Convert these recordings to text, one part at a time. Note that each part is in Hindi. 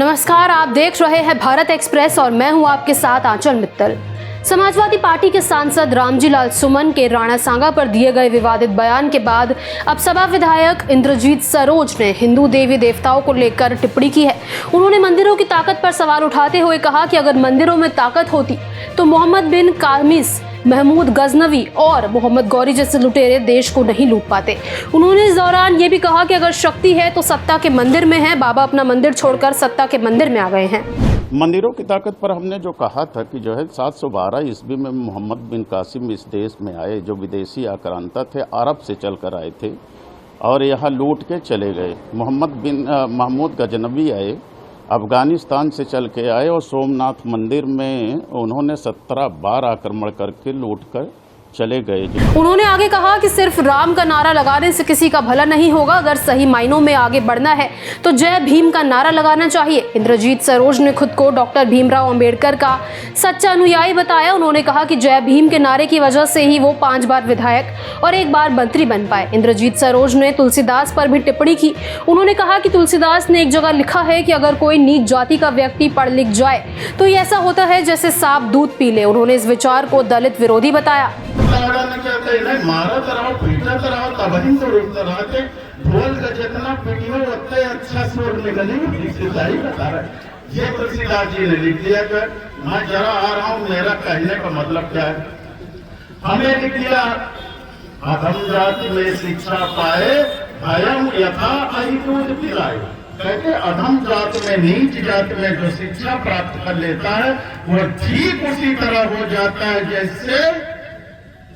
नमस्कार, आप देख रहे हैं भारत एक्सप्रेस और मैं हूं आपके साथ आंचल मित्तल। समाजवादी पार्टी के सांसद रामजी लाल सुमन के राणा सांगा पर दिए गए विवादित बयान के बाद अब सपा विधायक इंद्रजीत सरोज ने हिंदू देवी देवताओं को लेकर टिप्पणी की है। उन्होंने मंदिरों की ताकत पर सवाल उठाते हुए कहा कि अगर मंदिरों में ताकत होती तो मोहम्मद बिन कामिस, महमूद गजनवी और मोहम्मद गौरी जैसे लुटेरे देश को नहीं लूट पाते। उन्होंने इस दौरान ये भी कहा कि अगर शक्ति है तो सत्ता के मंदिर में है। बाबा अपना मंदिर छोड़कर सत्ता के मंदिर में आ गए हैं। मंदिरों की ताकत पर हमने जो कहा था कि जो है 712 ईस्वी में मोहम्मद बिन कासिम इस देश में आए, जो विदेशी आक्रांता थे, अरब से चलकर आए थे और यहाँ लूट के चले गए। मोहम्मद बिन महमूद गजनवी आए, अफगानिस्तान से चल के आए और सोमनाथ मंदिर में उन्होंने 17 बार आक्रमण करके लूट कर चले गए। उन्होंने आगे कहा कि सिर्फ राम का नारा लगाने से किसी का भला नहीं होगा। अगर सही मायनों में आगे बढ़ना है तो जय भीम का नारा लगाना चाहिए। इंद्रजीत सरोज ने खुद को डॉक्टर भीमराव अंबेडकर का सच्चा अनुयायी बताया। उन्होंने कहा कि जय भीम के नारे की वजह से ही वो 5 बार विधायक और 1 बार मंत्री बन पाए। इंद्रजीत सरोज ने तुलसीदास पर भी टिप्पणी की। उन्होंने कहा कि तुलसीदास ने एक जगह लिखा है कि अगर कोई नीच जाति का व्यक्ति पढ़ लिख जाए तो ये ऐसा होता है जैसे सांप दूध पी ले। उन्होंने इस विचार को दलित विरोधी बताया। मारत रहो, पीटत रहो, तबही तो रुकते रहते। ढोल का जितना पीटियो उतने अच्छा स्वर निकलेगा। तुलसीदास बता रहे, ये तुलसीदास जी ने लिख दिया। कर मैं जरा आ रहा हूँ, मेरा कहने का मतलब क्या है। हमें लिख दिया, अधम जाति में शिक्षा पाए, भयम यथा अहि दूध पिलाए। कहते अधम जात में, नीच जात में जो शिक्षा प्राप्त कर लेता है वो ठीक उसी तरह हो जाता है जैसे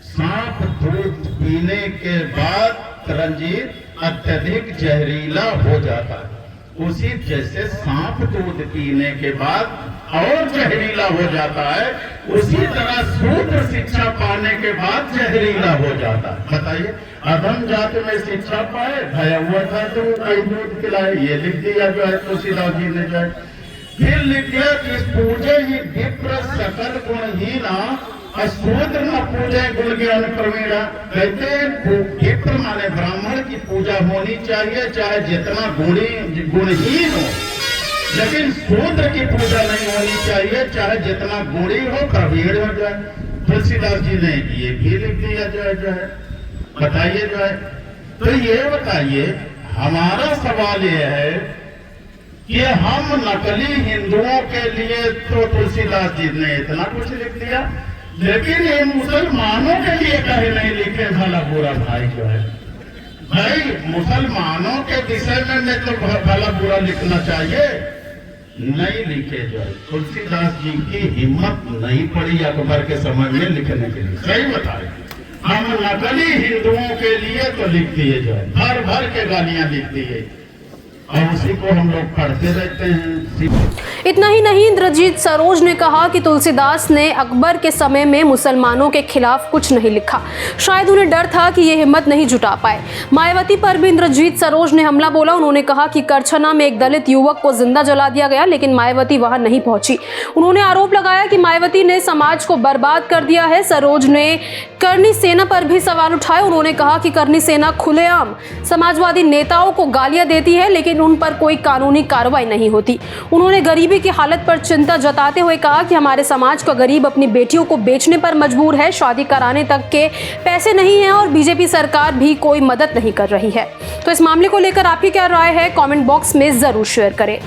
सांप दूध पीने के बाद रंजीत अत्यधिक जहरीला हो जाता है। उसी जैसे सांप दूध पीने के बाद और जहरीला हो जाता है, उसी तरह शूद्र शिक्षा पाने के बाद जहरीला हो जाता है। बताइए, अधम जाति में शिक्षा पाए, भया हुआ था तो कई दूध पिलाए। ये लिख दिया जो है तुलसीदास जी ने जो है। फिर लिख दिया कि पूजे ही विप्र सकल गुणहीना, शूद्र न पूजे गुण ज्ञान प्रवीणा। कहते विप्र माने ब्राह्मण की पूजा होनी चाहिए चाहे जितना गुणहीन हो, लेकिन शूद्र की पूजा नहीं होनी चाहिए चाहे जितना गुणी हो, प्रवीण हो जाए। तुलसीदास जी ने ये भी लिख दिया जो है। बताइए जो है, तो ये बताइए, हमारा सवाल ये है कि हम नकली हिंदुओं के लिए तो तुलसीदास जी ने इतना कुछ लिख दिया, लेकिन ये मुसलमानों के लिए कहे नहीं लिखे भला बुरा। भाई जो है, भाई मुसलमानों के विषय में तो भला बुरा लिखना चाहिए, नहीं लिखे जो है। तुलसीदास जी की हिम्मत नहीं पड़ी अकबर के समय में लिखने के लिए। सही बताए, हम नकली हिंदुओं के लिए तो लिख दिए जो है, भर भर के गालियां लिख दिए और उसी को हम लोग पढ़ते रहते हैं। इतना ही नहीं, इंद्रजीत सरोज ने कहा कि तुलसीदास ने अकबर के समय में मुसलमानों के खिलाफ कुछ नहीं लिखा। शायद उन्हें डर था कि ये हिम्मत नहीं जुटा पाए। मायावती पर भी इंद्रजीत सरोज ने हमला बोला। उन्होंने कहा कि करछना में एक दलित युवक को जिंदा जला दिया गया, लेकिन मायावती वहां नहीं पहुंची। उन्होंने आरोप लगाया कि मायावती ने समाज को बर्बाद कर दिया है। सरोज ने करनी सेना पर भी सवाल उठाए। उन्होंने कहा कि करनी सेना खुलेआम समाजवादी नेताओं को गालियां देती है, लेकिन उन पर कोई कानूनी कार्रवाई नहीं होती। उन्होंने गरीबी की हालत पर चिंता जताते हुए कहा कि हमारे समाज का गरीब अपनी बेटियों को बेचने पर मजबूर है, शादी कराने तक के पैसे नहीं हैं और बीजेपी सरकार भी कोई मदद नहीं कर रही है। तो इस मामले को लेकर आपकी क्या राय है, कमेंट बॉक्स में जरूर शेयर करें।